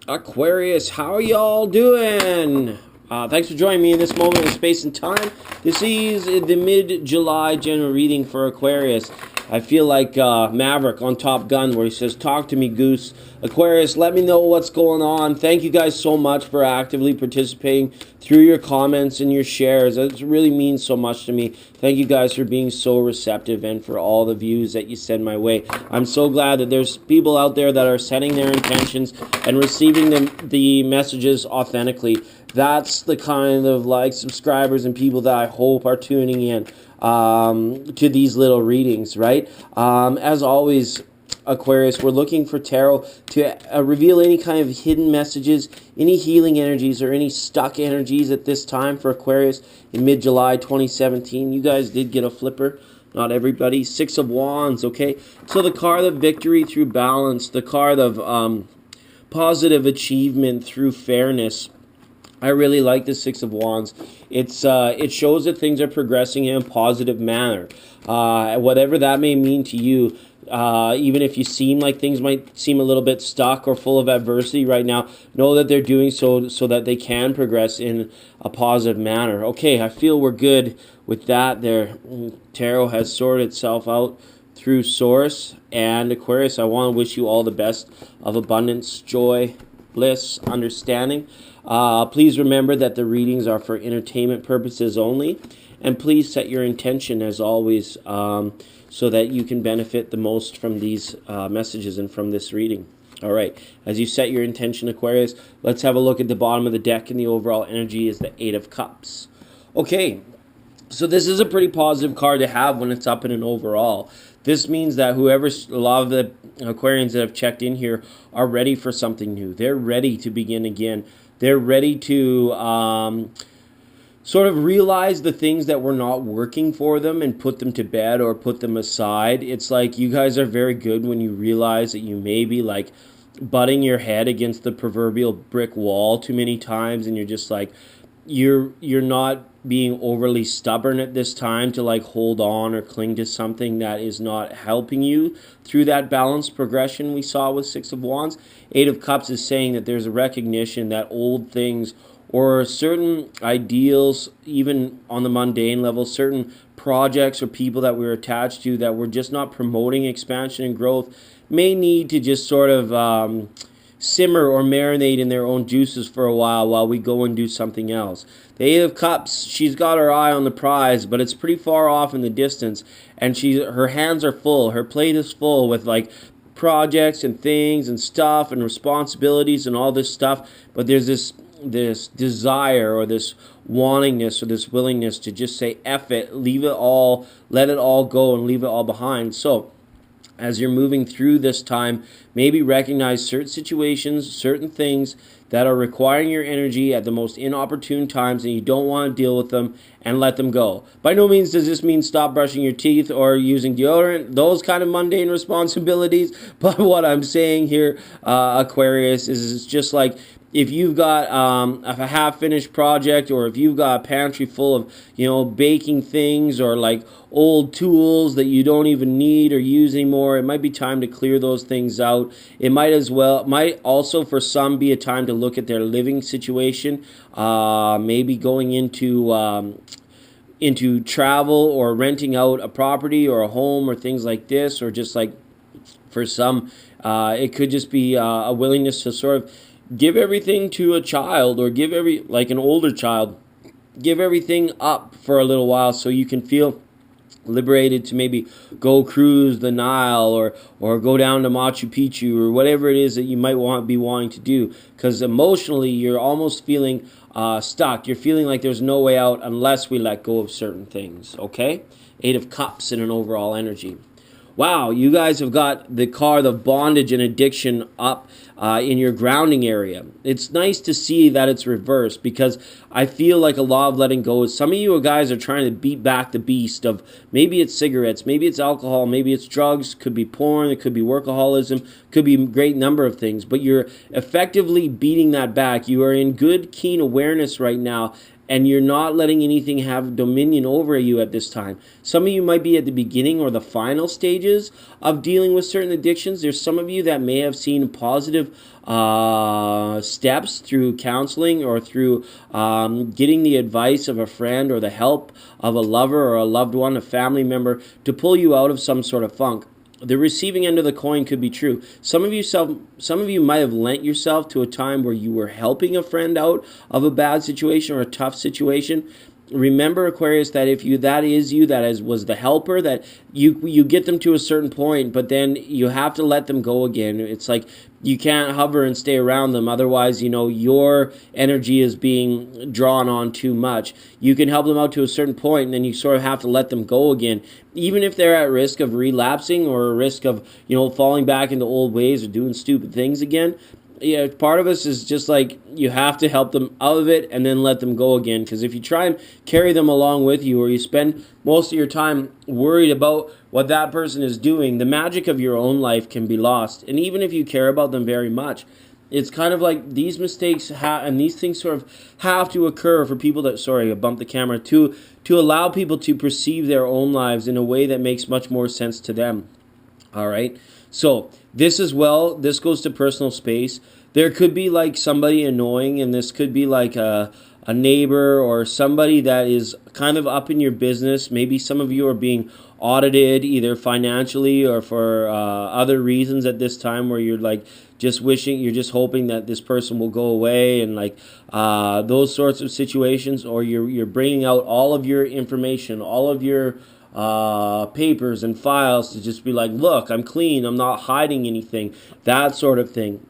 Aquarius, how y'all doing? Thanks for joining me in this moment of space and time. This is the mid-July general reading for Aquarius. I feel like Maverick on Top Gun where he says, "Talk to me, Goose." Aquarius, let me know what's going on. Thank you guys so much for actively participating through your comments and your shares. It really means so much to me. Thank you guys for being so receptive and for all the views that you send my way. I'm so glad that there's people out there that are setting their intentions and receiving the messages authentically. That's the kind of like subscribers and people that I hope are tuning in to these little readings, right? As always, Aquarius, we're looking for tarot to reveal any kind of hidden messages, any healing energies, or any stuck energies at this time for Aquarius in mid-July 2017. You guys did get a flipper. Not everybody. Six of Wands, okay? So the card of victory through balance, the card of positive achievement through fairness. I really like the Six of Wands. It shows that things are progressing in a positive manner. Whatever that may mean to you, even if you seem like things might seem a little bit stuck or full of adversity right now, know that they're doing so that they can progress in a positive manner. Okay, I feel we're good with that there. Tarot has sorted itself out through Source. And Aquarius, I want to wish you all the best of abundance, joy, bliss, understanding. Please remember that the readings are for entertainment purposes only, and please set your intention as always so that you can benefit the most from these messages and from this reading. All right, as you set your intention, Aquarius, let's have a look at the bottom of the deck, and the overall energy is the Eight of Cups. Okay, so this is a pretty positive card to have when it's up in an overall. This means that a lot of the Aquarians that have checked in here are ready for something new. They're ready to begin again. They're ready to sort of realize the things that were not working for them and put them to bed or put them aside. It's like you guys are very good when you realize that you may be like butting your head against the proverbial brick wall too many times, and you're just like, you're not being overly stubborn at this time to like hold on or cling to something that is not helping you through that balanced progression we saw with Six of Wands. Eight of Cups is saying that there's a recognition that old things or certain ideals, even on the mundane level, certain projects or people that we're attached to that we're just not promoting expansion and growth, may need to just sort of simmer or marinate in their own juices for a while we go and do something else. The Eight of Cups, she's got her eye on the prize, but it's pretty far off in the distance, and her hands are full. Her plate is full with like projects and things and stuff and responsibilities and all this stuff, but there's this desire or this wantingness or this willingness to just say F it, leave it all, let it all go and leave it all behind. So as you're moving through this time, maybe recognize certain situations, certain things that are requiring your energy at the most inopportune times, and you don't want to deal with them, and let them go. By no means does this mean stop brushing your teeth or using deodorant, those kind of mundane responsibilities. But what I'm saying here, Aquarius, is it's just like, if you've got a half-finished project, or if you've got a pantry full of, baking things or like old tools that you don't even need or use anymore, it might be time to clear those things out. It might also for some be a time to look at their living situation, maybe going into travel or renting out a property or a home or things like this, or just like for some, it could just be a willingness to sort of give everything to a child, or like an older child, give everything up for a little while so you can feel liberated to maybe go cruise the Nile, or go down to Machu Picchu, or whatever it is that you might be wanting to do, because emotionally you're almost feeling stuck. You're feeling like there's no way out unless we let go of certain things. Okay, Eight of Cups in an overall energy. Wow, you guys have got the card of bondage and addiction up in your grounding area. It's nice to see that it's reversed, because I feel like a lot of letting go is some of you guys are trying to beat back the beast of, maybe it's cigarettes, maybe it's alcohol, maybe it's drugs, could be porn, it could be workaholism, could be a great number of things, but you're effectively beating that back. You are in good, keen awareness right now, and you're not letting anything have dominion over you at this time. Some of you might be at the beginning or the final stages of dealing with certain addictions. There's some of you that may have seen positive steps through counseling or through getting the advice of a friend or the help of a lover or a loved one, a family member, to pull you out of some sort of funk. The receiving end of the coin could be true. Some of you might have lent yourself to a time where you were helping a friend out of a bad situation or a tough situation. Remember, Aquarius, that if was the helper, that you get them to a certain point, but then you have to let them go again. It's like you can't hover and stay around them, otherwise, your energy is being drawn on too much. You can help them out to a certain point, and then you sort of have to let them go again, even if they're at risk of relapsing or a risk of falling back into old ways or doing stupid things again. Yeah, part of us is just like, you have to help them out of it and then let them go again. Because if you try and carry them along with you, or you spend most of your time worried about what that person is doing, the magic of your own life can be lost. And even if you care about them very much, it's kind of like these mistakes and these things sort of have to occur for people that, sorry, I bumped the camera, to allow people to perceive their own lives in a way that makes much more sense to them. All right. So this goes to personal space. There could be like somebody annoying, and this could be like a neighbor or somebody that is kind of up in your business. Maybe some of you are being audited either financially or for other reasons at this time, where you're like you're just hoping that this person will go away, and like those sorts of situations. Or you're bringing out all of your information, all of your papers and files, to just be like, look, I'm clean, I'm not hiding anything, that sort of thing.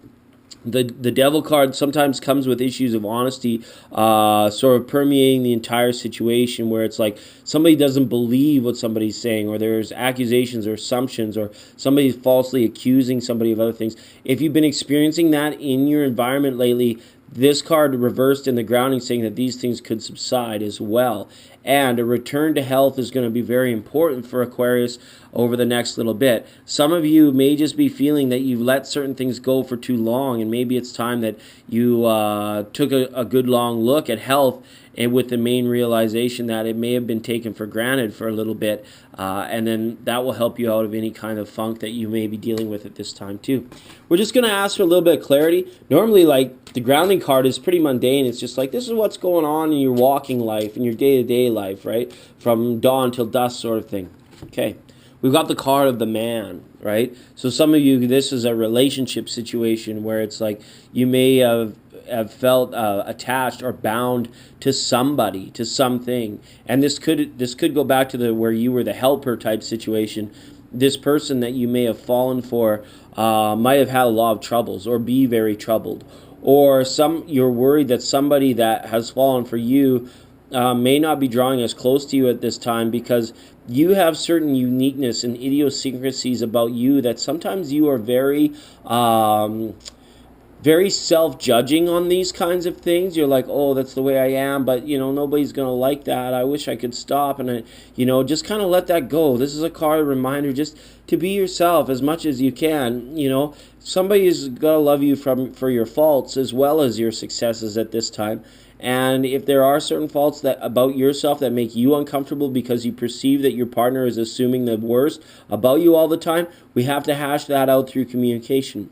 The devil card sometimes comes with issues of honesty sort of permeating the entire situation, where it's like somebody doesn't believe what somebody's saying, or there's accusations or assumptions, or somebody's falsely accusing somebody of other things. If you've been experiencing that in your environment lately, this card reversed in the grounding saying that these things could subside as well. And a return to health is going to be very important for Aquarius over the next little bit. Some of you may just be feeling that you've let certain things go for too long, and maybe it's time that you took a good long look at health, and with the main realization that it may have been taken for granted for a little bit, and then that will help you out of any kind of funk that you may be dealing with at this time too. We're just going to ask for a little bit of clarity. Normally, like, the grounding card is pretty mundane. It's just like, this is what's going on in your walking life, in your day-to-day life, right? From dawn till dusk sort of thing. Okay. We've got the card of the man, right? So some of you, this is a relationship situation where it's like you may have felt attached or bound to somebody, to something. And this could go back to where you were the helper type situation. This person that you may have fallen for might have had a lot of troubles or be very troubled. Or you're worried that somebody that has fallen for you may not be drawing as close to you at this time, because you have certain uniqueness and idiosyncrasies about you that sometimes you are very very self-judging on these kinds of things. You're like, oh, that's the way I am, but nobody's gonna like that. I wish I could stop, and just kind of let that go. This is a card reminder just to be yourself as much as you can. Somebody's gonna love you for your faults as well as your successes at this time. And if there are certain faults about yourself that make you uncomfortable because you perceive that your partner is assuming the worst about you all the time, we have to hash that out through communication.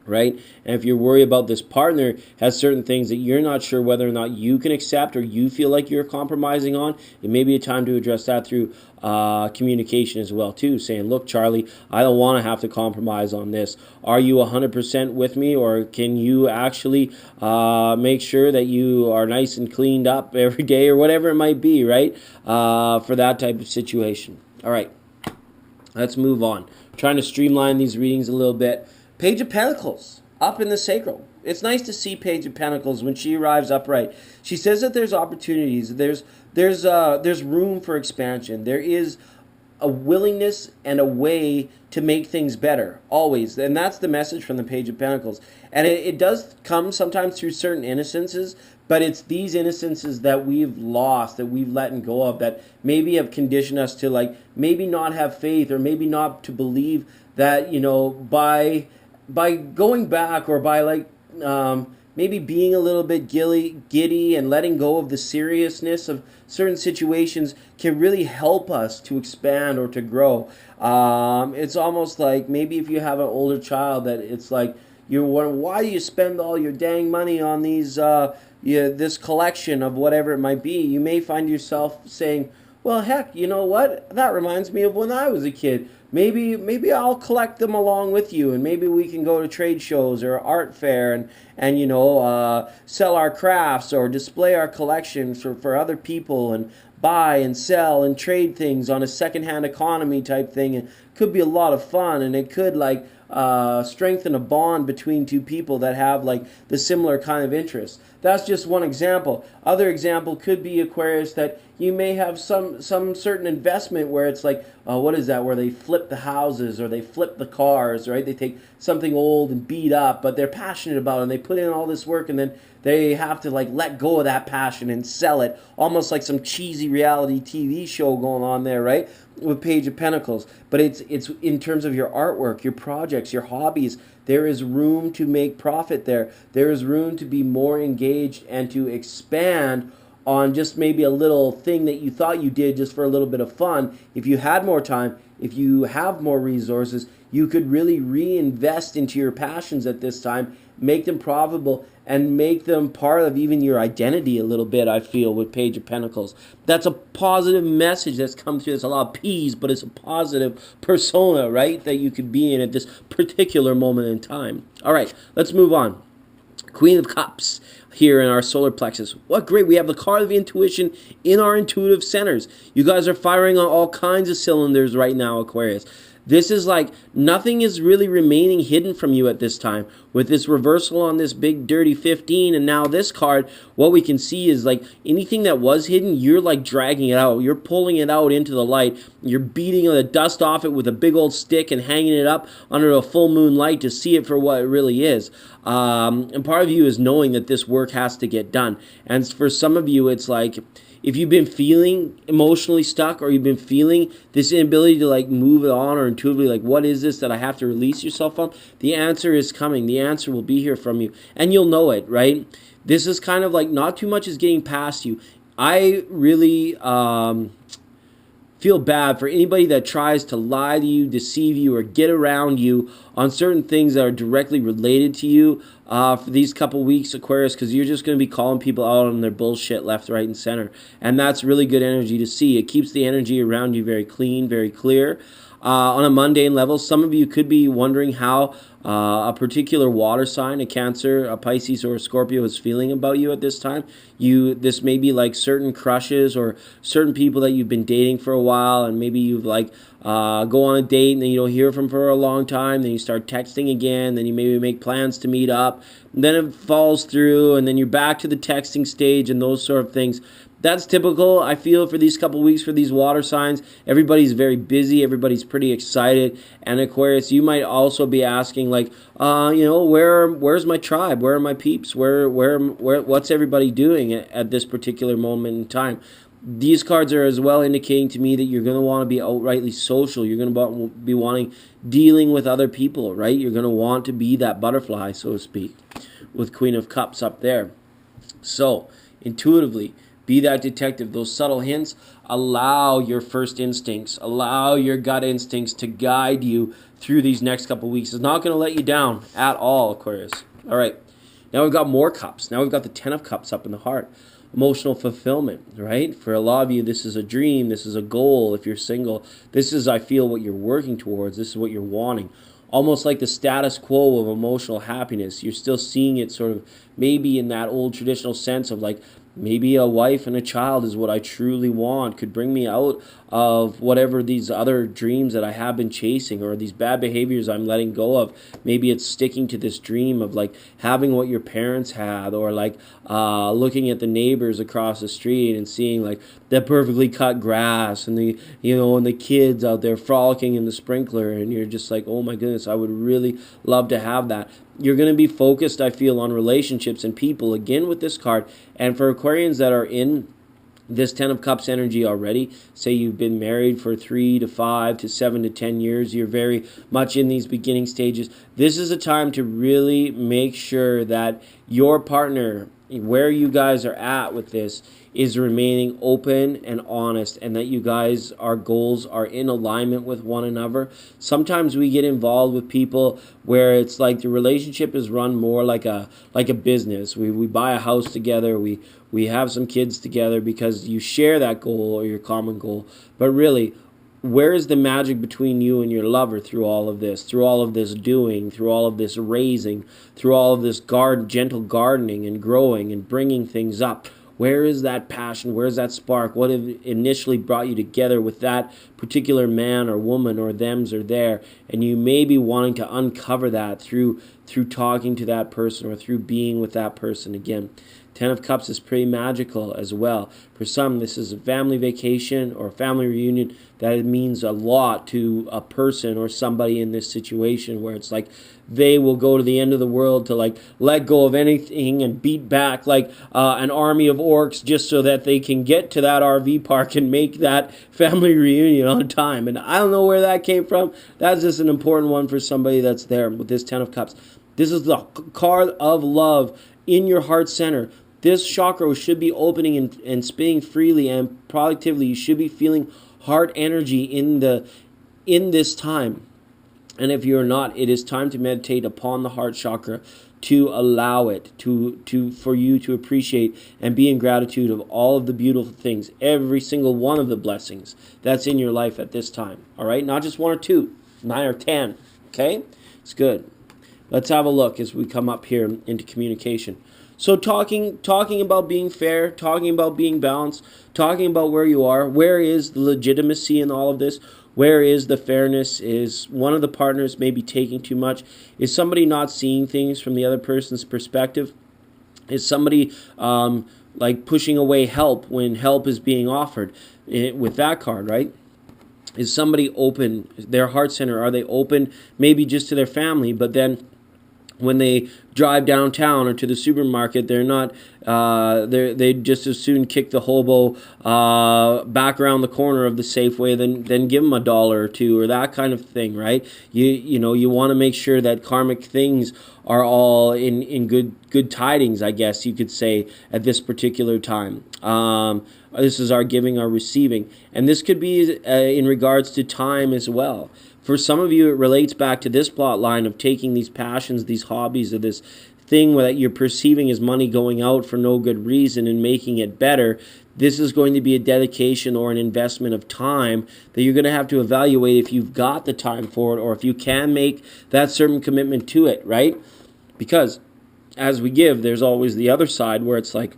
Right? And if you're worried about this partner has certain things that you're not sure whether or not you can accept, or you feel like you're compromising on, it may be a time to address that through communication as well too, saying, look, Charlie, I don't want to have to compromise on this. Are you 100% with me, or can you actually make sure that you are nice and cleaned up every day, or whatever it might be, right? For that type of situation. All right, let's move on. I'm trying to streamline these readings a little bit. Page of Pentacles, up in the sacral. It's nice to see Page of Pentacles when she arrives upright. She says that there's opportunities. There's room for expansion. There is a willingness and a way to make things better, always. And that's the message from the Page of Pentacles. And it does come sometimes through certain innocences, but it's these innocences that we've lost, that we've let go of, that maybe have conditioned us to, like, maybe not have faith, or maybe not to believe that, by going back, or by maybe being a little bit giddy and letting go of the seriousness of certain situations can really help us to expand or to grow. It's almost like maybe if you have an older child that it's like you're wondering why do you spend all your dang money on these this collection of whatever it might be. You may find yourself saying, well, heck, you know what? That reminds me of when I was a kid. Maybe I'll collect them along with you, and maybe we can go to trade shows or art fair and sell our crafts or display our collections for other people and buy and sell and trade things on a secondhand economy type thing. It could be a lot of fun, and it could like strengthen a bond between two people that have like the similar kind of interests. That's just one example. Other example could be, Aquarius, that you may have some certain investment where it's like, what is that? Where they flip the houses or they flip the cars, right? They take something old and beat up, but they're passionate about it and they put in all this work and then they have to like let go of that passion and sell it, almost like some cheesy reality TV show going on there, right? With Page of Pentacles. But it's in terms of your artwork, your projects, your hobbies. There is room to make profit there. There is room to be more engaged and to expand on just maybe a little thing that you thought you did just for a little bit of fun. If you had more time, if you have more resources, you could really reinvest into your passions at this time, make them profitable, and make them part of even your identity a little bit, I feel, with Page of Pentacles. That's a positive message that's come through. It's a lot of P's, but it's a positive persona, right, that you could be in at this particular moment in time. All right, let's move on. Queen of Cups here in our solar plexus. What great. We have the card of intuition in our intuitive centers. You guys are firing on all kinds of cylinders right now, Aquarius. This is like nothing is really remaining hidden from you at this time. With this reversal on this big dirty 15 and now this card, what we can see is like anything that was hidden, you're like dragging it out. You're pulling it out into the light. You're beating the dust off it with a big old stick and hanging it up under a full moon light to see it for what it really is. And part of you is knowing that this work has to get done. And for some of you, it's like, if you've been feeling emotionally stuck or you've been feeling this inability to like move it on or intuitively like what is this that I have to release yourself from, the answer is coming. The answer will be here from you and you'll know it, right? This is kind of like not too much is getting past you. I really feel bad for anybody that tries to lie to you, deceive you, or get around you on certain things that are directly related to you for these couple weeks, Aquarius, because you're just going to be calling people out on their bullshit left, right, and center. And that's really good energy to see. It keeps the energy around you very clean, very clear. On a mundane level, some of you could be wondering how a particular water sign, a Cancer, a Pisces, or a Scorpio is feeling about you at this time. This may be like certain crushes or certain people that you've been dating for a while, and maybe you've like go on a date and then you don't hear from for a long time, then you start texting again, then you maybe make plans to meet up, and then it falls through, and then you're back to the texting stage and those sort of things. That's typical, I feel, for these couple weeks for these water signs. Everybody's very busy. Everybody's pretty excited. And Aquarius, you might also be asking, like, where's my tribe? Where are my peeps? What's everybody doing at this particular moment in time? These cards are as well indicating to me that you're going to want to be outrightly social. You're going to be wanting dealing with other people, right? You're going to want to be that butterfly, so to speak, with Queen of Cups up there. So, intuitively, be that detective. Those subtle hints, allow your first instincts, allow your gut instincts to guide you through these next couple weeks. It's not going to let you down at all, Aquarius. All right, now we've got more cups. Now we've got the 10 of Cups up in the heart. Emotional fulfillment, right? For a lot of you, this is a dream. This is a goal. If you're single, this is, I feel, what you're working towards. This is what you're wanting. Almost like the status quo of emotional happiness. You're still seeing it sort of maybe in that old traditional sense of like, maybe a wife and a child is what I truly want, could bring me out of whatever these other dreams that I have been chasing or these bad behaviors I'm letting go of. Maybe it's sticking to this dream of like having what your parents had, or like looking at the neighbors across the street and seeing like the perfectly cut grass and the kids out there frolicking in the sprinkler, and you're just like, oh my goodness, I would really love to have that. You're going to be focused, I feel, on relationships and people again with this card. And for Aquarians that are in This 10 of Cups energy already, say you've been married for 3 to 5 to 7 to 10 years, you're very much in these beginning stages. This is a time to really make sure that your partner, where you guys are at with this, is remaining open and honest, and that you guys, our goals are in alignment with one another. Sometimes we get involved with people where it's like the relationship is run more like a business. We buy a house together, we have some kids together because you share that goal or your common goal. But really, where is the magic between you and your lover through all of this doing, through all of this raising, through all of this gentle gardening and growing and bringing things up? Where is that passion? Where is that spark? What initially brought you together with that particular man or woman, or thems or there? And you may be wanting to uncover that through talking to that person or through being with that person again. 10 of Cups is pretty magical as well. For some, this is a family vacation or a family reunion that means a lot to a person or somebody in this situation, where it's like they will go to the end of the world to like let go of anything and beat back like an army of orcs just so that they can get to that RV park and make that family reunion on time. And I don't know where that came from. That's just an important one for somebody that's there with this 10 of Cups. This is the card of love in your heart center. This chakra should be opening and spinning freely and productively. You should be feeling heart energy in this time. And if you're not, it is time to meditate upon the heart chakra, to allow it for you to appreciate and be in gratitude of all of the beautiful things, every single one of the blessings that's in your life at this time. All right, not just 1 or 2, 9 or 10. Okay, it's good. Let's have a look as we come up here into communication. So talking about being fair, talking about being balanced, talking about where you are, where is the legitimacy in all of this? Where is the fairness? Is one of the partners maybe taking too much? Is somebody not seeing things from the other person's perspective? Is somebody like pushing away help when help is being offered with that card, right? Is somebody open, their heart center, are they open maybe just to their family, but then when they drive downtown or to the supermarket, they're not. They just as soon kick the hobo back around the corner of the Safeway than give them $1 or $2 or that kind of thing, right? You want to make sure that karmic things are all in good tidings, I guess you could say, at this particular time. This is our giving, our receiving, and this could be in regards to time as well. For some of you, it relates back to this plot line of taking these passions, these hobbies, or this thing that you're perceiving as money going out for no good reason and making it better. This is going to be a dedication or an investment of time that you're going to have to evaluate if you've got the time for it or if you can make that certain commitment to it, right? Because as we give, there's always the other side where it's like,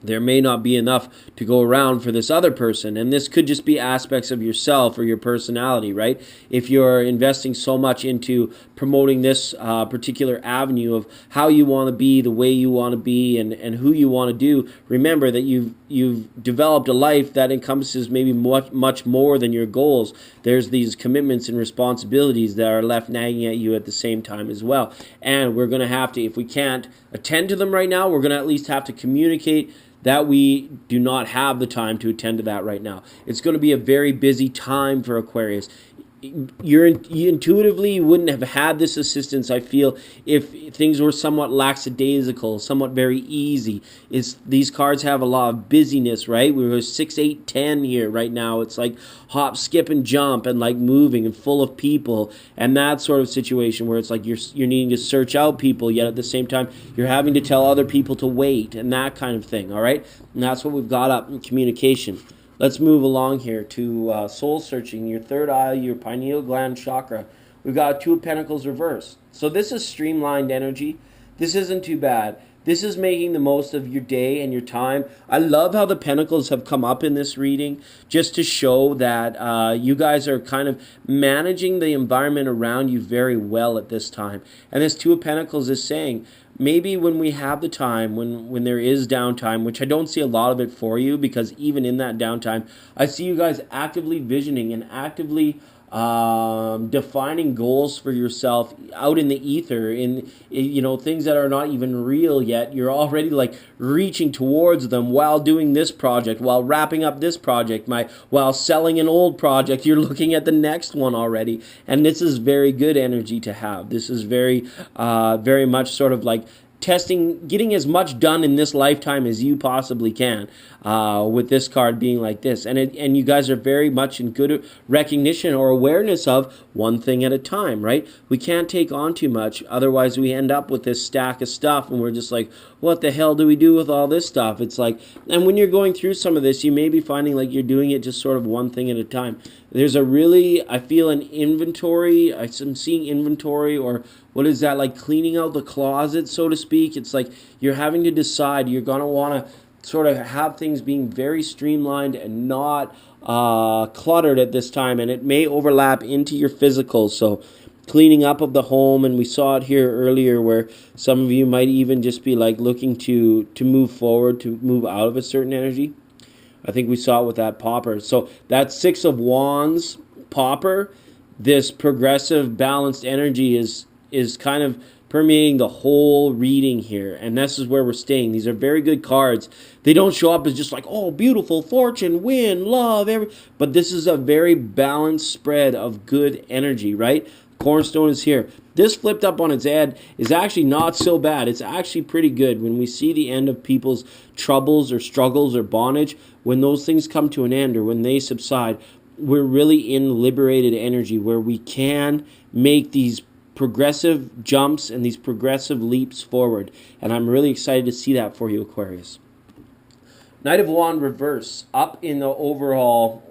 there may not be enough to go around for this other person. And this could just be aspects of yourself or your personality, right? If you're investing so much into promoting this particular avenue of how you want to be, the way you want to be, and who you want to do, remember that you've developed a life that encompasses maybe much more than your goals. There's these commitments and responsibilities that are left nagging at you at the same time as well. And we're going to have to, if we can't attend to them right now, we're going to at least have to communicate that we do not have the time to attend to that right now. It's going to be a very busy time for Aquarius. You intuitively wouldn't have had this assistance, I feel, if things were somewhat lackadaisical, somewhat very easy. These cards have a lot of busyness, right? We were 6, 8, 10 here right now. It's like hop, skip, and jump, and like moving and full of people, and that sort of situation where it's like you're needing to search out people, yet at the same time you're having to tell other people to wait, and that kind of thing. All right, and that's what we've got up in communication. Let's move along here to soul searching, your third eye, your pineal gland chakra. We've got 2 of Pentacles reversed. So this is streamlined energy. This isn't too bad. This is making the most of your day and your time. I love how the Pentacles have come up in this reading just to show that you guys are kind of managing the environment around you very well at this time. And this 2 of Pentacles is saying, maybe when we have the time, when there is downtime, which I don't see a lot of it for you, because even in that downtime, I see you guys actively visioning and actively defining goals for yourself out in the ether, things that are not even real yet. You're already like reaching towards them while doing this project, while wrapping up this project, while selling an old project. You're looking at the next one already, and this is very good energy to have. This is very much sort of like getting as much done in this lifetime as you possibly can, with this card being like this. And you guys are very much in good recognition or awareness of one thing at a time, right? We can't take on too much, otherwise we end up with this stack of stuff and we're just like, what the hell do we do with all this stuff? It's like, and when you're going through some of this, you may be finding like you're doing it just sort of one thing at a time. There's I feel an inventory. I'm seeing inventory, or what is that, like cleaning out the closet, so to speak. It's like you're having to decide. You're going to want to sort of have things being very streamlined and not cluttered at this time, and it may overlap into your physical. So cleaning up of the home, and we saw it here earlier where some of you might even just be like looking to move forward, to move out of a certain energy. I think we saw it with that popper. So that Six of Wands popper, this progressive balanced energy is kind of permeating the whole reading here, and this is where we're staying. These are very good cards. They don't show up as just like, oh, beautiful, fortune, win, love, but this is a very balanced spread of good energy, right? Cornerstone is here. This flipped up on its head is actually not so bad. It's actually pretty good. When we see the end of people's troubles or struggles or bondage, when those things come to an end or when they subside, we're really in liberated energy where we can make these progressive jumps and these progressive leaps forward. And I'm really excited to see that for you, Aquarius. Knight of Wands reverse, up in the overall,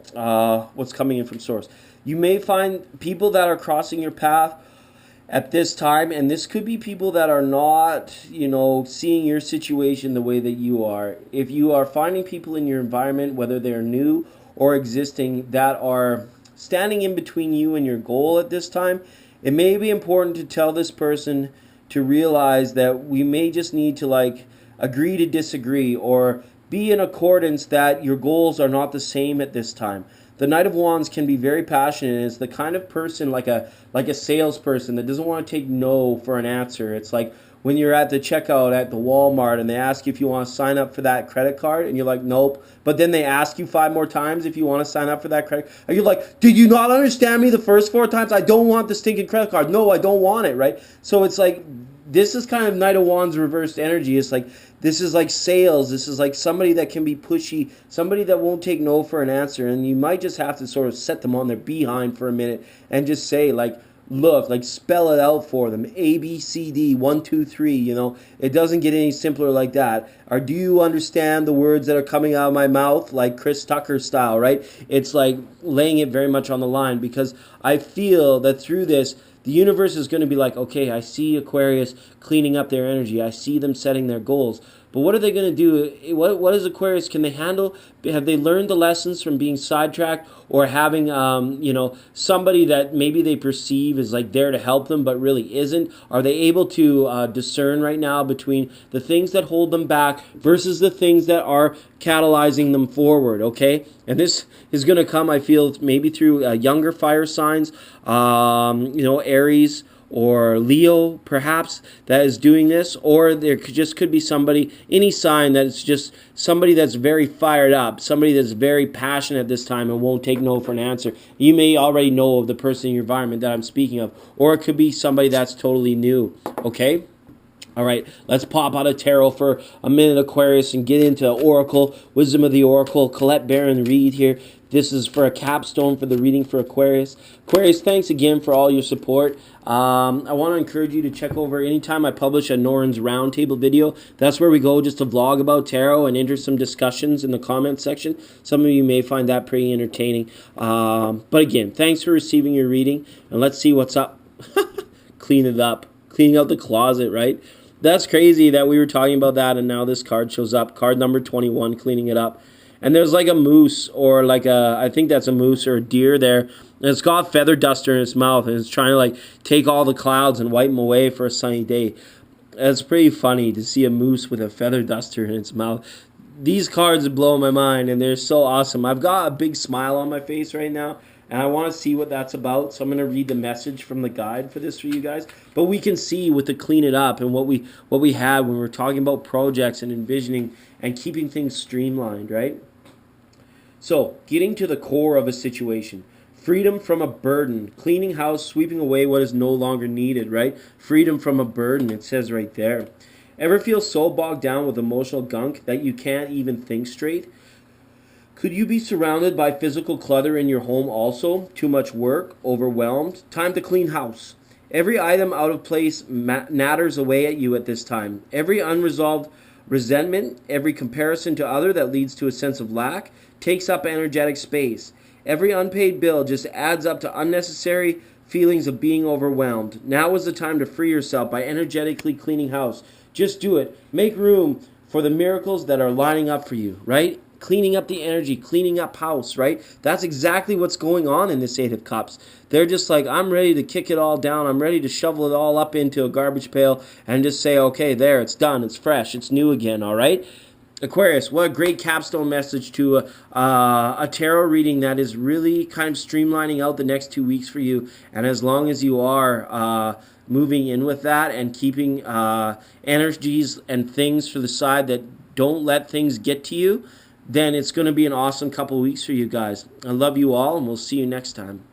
what's coming in from source. You may find people that are crossing your path at this time, and this could be people that are not, seeing your situation the way that you are. If you are finding people in your environment, whether they're new or existing, that are standing in between you and your goal at this time, it may be important to tell this person to realize that we may just need to like agree to disagree, or be in accordance that your goals are not the same at this time. The Knight of Wands can be very passionate, and is the kind of person like a salesperson that doesn't want to take no for an answer. It's like when you're at the checkout at the Walmart and they ask you if you want to sign up for that credit card, and you're like, nope. But then they ask you 5 more times if you want to sign up for that credit. And you're like, did you not understand me the first 4 times? I don't want the stinking credit card. No, I don't want it, right? So it's like, this is kind of Knight of Wands reversed energy. It's like, this is like sales. This is like somebody that can be pushy, somebody that won't take no for an answer. And you might just have to sort of set them on their behind for a minute and just say, like, look, like spell it out for them. A, B, C, D, 1, 2, 3, It doesn't get any simpler like that. Or do you understand the words that are coming out of my mouth, like Chris Tucker style, right? It's like laying it very much on the line, because I feel that through this, the universe is going to be like, okay, I see Aquarius cleaning up their energy. I see them setting their goals. But what are they going to do? What is Aquarius? Can they handle? Have they learned the lessons from being sidetracked, or having, somebody that maybe they perceive is like there to help them, but really isn't? Are they able to discern right now between the things that hold them back versus the things that are catalyzing them forward? Okay, and this is going to come, I feel, maybe through younger fire signs, Aries or Leo, perhaps, that is doing this. Or there could be somebody, any sign that it's just somebody that's very fired up, somebody that's very passionate at this time and won't take no for an answer. You may already know of the person in your environment that I'm speaking of, or it could be somebody that's totally new. Okay? All right, let's pop out of tarot for a minute, Aquarius, and get into Oracle, Wisdom of the Oracle, Colette Baron Reed here. This is for a capstone for the reading for Aquarius. Aquarius, thanks again for all your support. I want to encourage you to check over anytime I publish a Noren's Roundtable video. That's where we go just to vlog about tarot and enter some discussions in the comment section. Some of you may find that pretty entertaining. But again, thanks for receiving your reading, and let's see what's up. Clean it up. Cleaning out the closet, right? That's crazy that we were talking about that, and now this card shows up. Card number 21, cleaning it up. And there's like a moose, or like I think that's a moose or a deer there. And it's got feather duster in its mouth, and it's trying to like take all the clouds and wipe them away for a sunny day. It's pretty funny to see a moose with a feather duster in its mouth. These cards blow my mind, and they're so awesome. I've got a big smile on my face right now. and I want to see what that's about. So I'm going to read the message from the guide for this for you guys. But we can see with the clean it up and what we had when we're talking about projects and envisioning and keeping things streamlined, right? So, getting to the core of a situation. Freedom from a burden. Cleaning house, sweeping away what is no longer needed, right? Freedom from a burden, it says right there. Ever feel so bogged down with emotional gunk that you can't even think straight? Could you be surrounded by physical clutter in your home also? Too much work? Overwhelmed? Time to clean house. Every item out of place natters away at you at this time. Every unresolved resentment, every comparison to other that leads to a sense of lack, takes up energetic space. Every unpaid bill just adds up to unnecessary feelings of being overwhelmed. Now is the time to free yourself by energetically cleaning house. Just do it. Make room for the miracles that are lining up for you, right? Cleaning up the energy, cleaning up house, right? That's exactly what's going on in this Eight of Cups. They're just like, I'm ready to kick it all down. I'm ready to shovel it all up into a garbage pail and just say, okay, there, it's done. It's fresh. It's new again, all right? Aquarius, what a great capstone message to a tarot reading that is really kind of streamlining out the next 2 weeks for you. And as long as you are moving in with that and keeping energies and things to the side that don't let things get to you, then it's going to be an awesome couple of weeks for you guys. I love you all, and we'll see you next time.